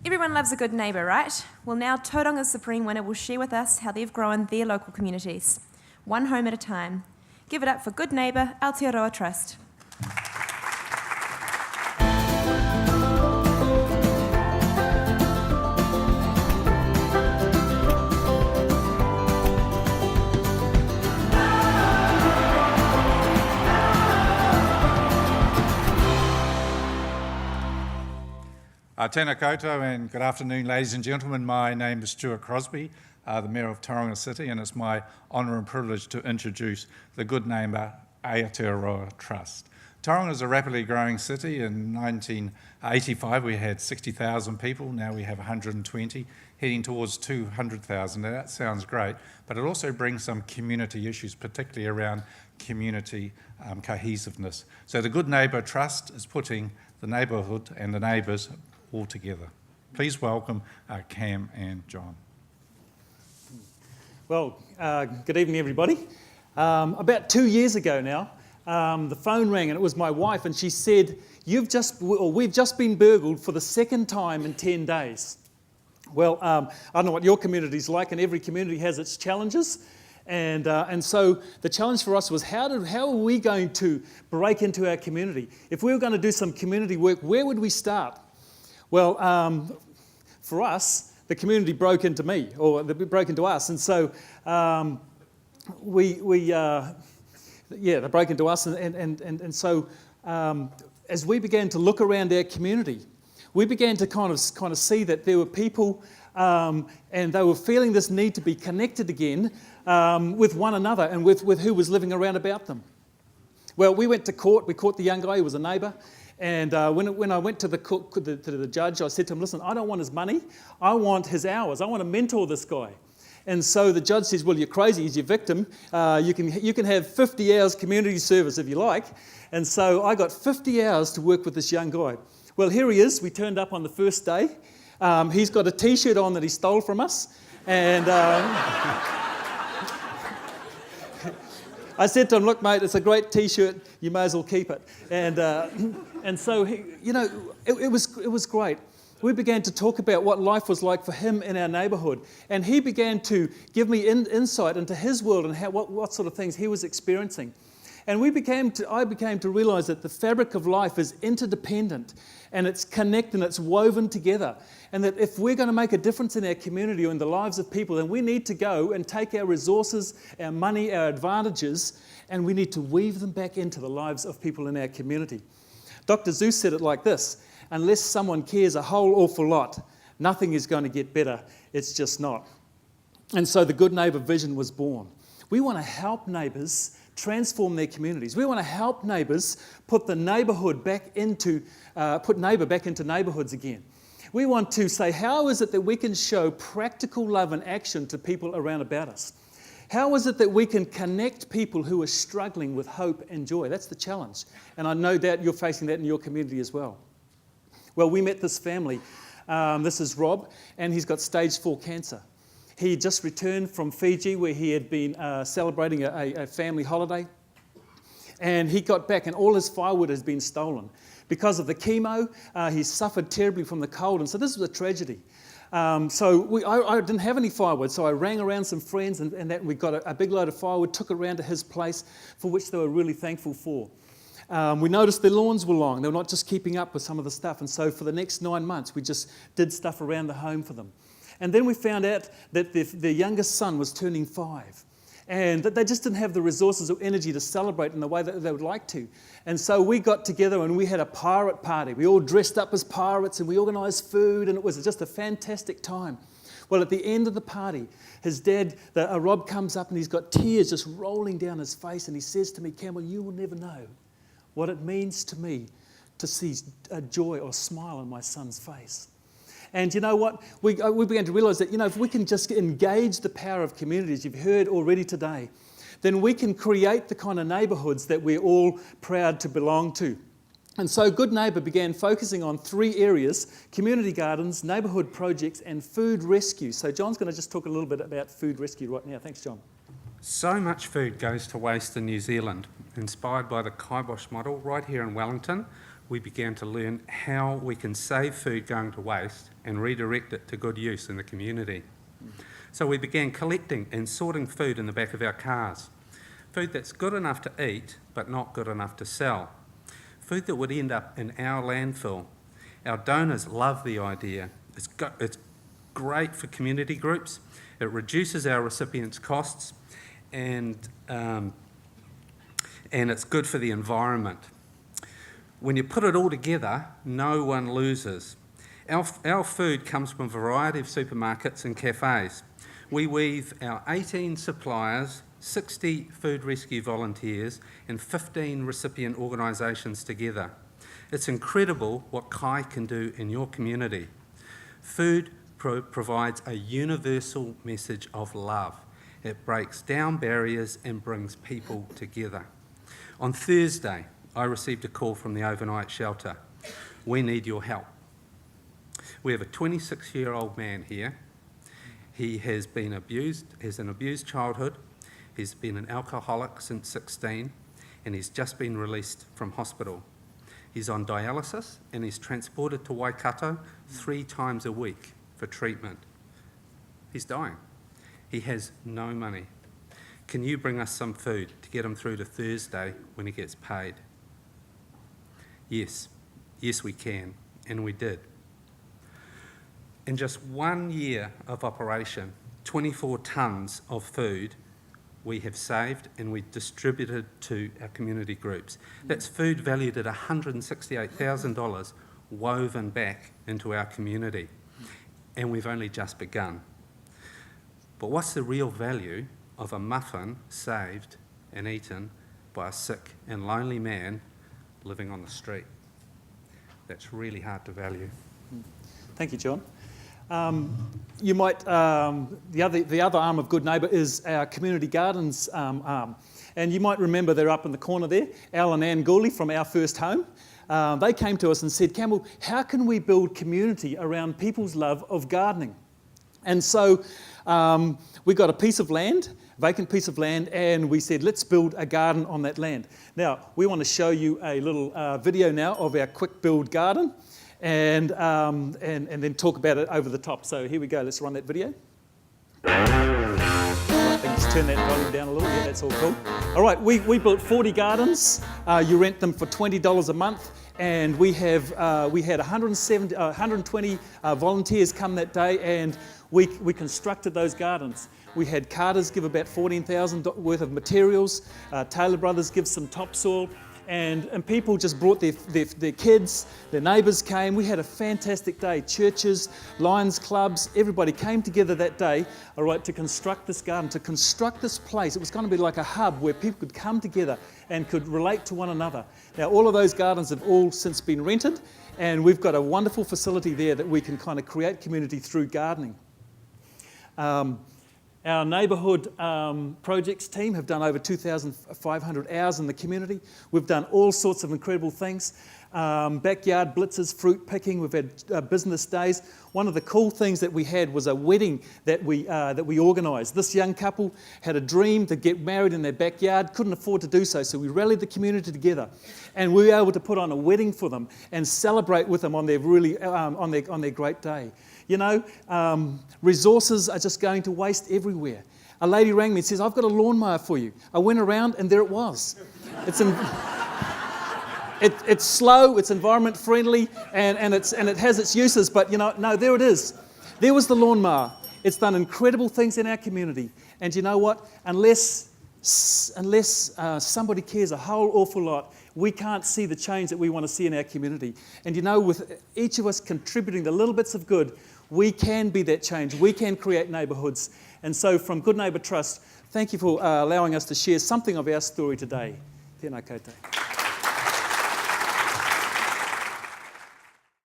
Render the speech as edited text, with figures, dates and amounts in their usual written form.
Everyone loves a good neighbour, right? Well, now Tauranga's Supreme Winner will share with us how they've grown their local communities, one home at a time. Give it up for good neighbour Aotearoa Trust. Tēnā koutou and good afternoon, ladies and gentlemen. My name is Stuart Crosby, the Mayor of Tauranga City, and it's my honour and privilege to introduce the Good Neighbour Aotearoa Trust. Tauranga is a rapidly growing city. In 1985 we had 60,000 people, now we have 120, heading towards 200,000. Now that sounds great, but it also brings some community issues, particularly around community cohesiveness. So the Good Neighbour Trust is putting the neighbourhood and the neighbours all together. Please welcome Cam and John. Well, good evening, everybody. About 2 years ago now, the phone rang and it was my wife, and she said, we've just been burgled for the second time in 10 days. Well, I don't know what your community's like, and every community has its challenges. And so the challenge for us was how are we going to break into our community? If we were going to do some community work, where would we start? Well, for us, the community broke into me, or they broke into us, and so they broke into us, and so as we began to look around our community, we began to kind of see that there were people, and they were feeling this need to be connected again with one another and with who was living around about them. Well, we went to court. We caught the young guy who was a neighbour. And when I went to the judge, I said to him, listen, I don't want his money. I want his hours. I want to mentor this guy. And so the judge says, well, you're crazy. He's your victim. You can have 50 hours community service if you like. And so I got 50 hours to work with this young guy. Well, here he is. We turned up on the first day. He's got a T-shirt on that he stole from us. And I said to him, look, mate, it's a great T-shirt. You may as well keep it. And so, it was great. We began to talk about what life was like for him in our neighbourhood. And he began to give me insight into his world and what sort of things he was experiencing. And I became to realise that the fabric of life is interdependent, and it's connected and it's woven together. And that if we're going to make a difference in our community or in the lives of people, then we need to go and take our resources, our money, our advantages, and we need to weave them back into the lives of people in our community. Dr. Seuss said it like this: unless someone cares a whole awful lot, nothing is going to get better. It's just not. And so the Good Neighbour vision was born. We want to help neighbours transform their communities. We want to help neighbours put the neighbourhood back into neighbourhoods again. We want to say, how is it that we can show practical love and action to people around about us? How is it that we can connect people who are struggling with hope and joy? That's the challenge. And I know that you're facing that in your community as well. Well, we met this family. This is Rob, and he's got stage 4 cancer. He just returned from Fiji, where he had been celebrating a family holiday. And he got back, and all his firewood has been stolen. Because of the chemo, he suffered terribly from the cold, and so this was a tragedy. I didn't have any firewood, so I rang around some friends, and that we got a big load of firewood, took it around to his place, for which they were really thankful for. We noticed their lawns were long. They were not just keeping up with some of the stuff, and so for the next 9 months, we just did stuff around the home for them. And then we found out that their youngest son was turning 5, and that they just didn't have the resources or energy to celebrate in the way that they would like to. And so we got together and we had a pirate party. We all dressed up as pirates and we organised food, and it was just a fantastic time. Well, at the end of the party, his dad, Rob, comes up and he's got tears just rolling down his face, and he says to me, Campbell, you will never know what it means to me to see a joy or smile on my son's face. And you know what? We began to realise that, if we can just engage the power of communities, you've heard already today, then we can create the kind of neighbourhoods that we're all proud to belong to. And so Good Neighbour began focusing on 3 areas: community gardens, neighbourhood projects, and food rescue. So John's going to just talk a little bit about food rescue right now. Thanks, John. So much food goes to waste in New Zealand. Inspired by the kibosh model, right here in Wellington, we began to learn how we can save food going to waste and redirect it to good use in the community. So we began collecting and sorting food in the back of our cars. Food that's good enough to eat, but not good enough to sell. Food that would end up in our landfill. Our donors love the idea. It's great for community groups. It reduces our recipients' costs, and it's good for the environment. When you put it all together, no one loses. Our food comes from a variety of supermarkets and cafes. We weave our 18 suppliers, 60 food rescue volunteers and 15 recipient organisations together. It's incredible what Kai can do in your community. Food provides a universal message of love. It breaks down barriers and brings people together. On Thursday, I received a call from the overnight shelter. We need your help. We have a 26-year-old man here. He has been abused, has an abused childhood. He's been an alcoholic since 16, and he's just been released from hospital. He's on dialysis, and he's transported to Waikato 3 times a week for treatment. He's dying. He has no money. Can you bring us some food to get him through to Thursday when he gets paid? Yes, we can, and we did. In just 1 year of operation, 24 tonnes of food we have saved and we distributed to our community groups. That's food valued at $168,000 woven back into our community, and we've only just begun. But what's the real value of a muffin saved and eaten by a sick and lonely man living on the street? That's really hard to value. Thank you, John. You might, the other arm of Good Neighbour is our community gardens arm. And you might remember they're up in the corner there, Al and Ann Gooley from Our First Home. They came to us and said, Campbell, how can we build community around people's love of gardening? And so we got a piece of land, vacant piece of land, and we said, let's build a garden on that land. Now, we want to show you a little video now of our quick build garden. And then talk about it over the top. So here we go, let's run that video. Right, then just turn that volume down a little, yeah, that's all cool. All right, we built 40 gardens. You rent them for $20 a month. And we had 120 volunteers come that day, and we constructed those gardens. We had carters give about $14,000 worth of materials. Taylor Brothers give some topsoil. And people just brought their kids, their neighbours came. We had a fantastic day. Churches, Lions clubs, everybody came together that day, all right, to construct this garden, to construct this place. It was going to be like a hub where people could come together and could relate to one another. Now, all of those gardens have all since been rented, and we've got a wonderful facility there that we can kind of create community through gardening. Our neighbourhood projects team have done over 2,500 hours in the community. We've done all sorts of incredible things. Backyard blitzes, fruit picking, we've had business days. One of the cool things that we had was a wedding that we organised. This young couple had a dream to get married in their backyard, couldn't afford to do so, so we rallied the community together. And we were able to put on a wedding for them and celebrate with them on their on their great day. You know, resources are just going to waste everywhere. A lady rang me and says, I've got a lawnmower for you. I went around and there it was. It's slow, it's environment friendly, and it has its uses, but you know, no, there it is. There was the lawnmower. It's done incredible things in our community. And you know what? Unless somebody cares a whole awful lot, we can't see the change that we want to see in our community. And you know, with each of us contributing the little bits of good, we can be that change. We can create neighbourhoods. And so from Good Neighbour Trust, thank you for allowing us to share something of our story today. Tēnā koutou.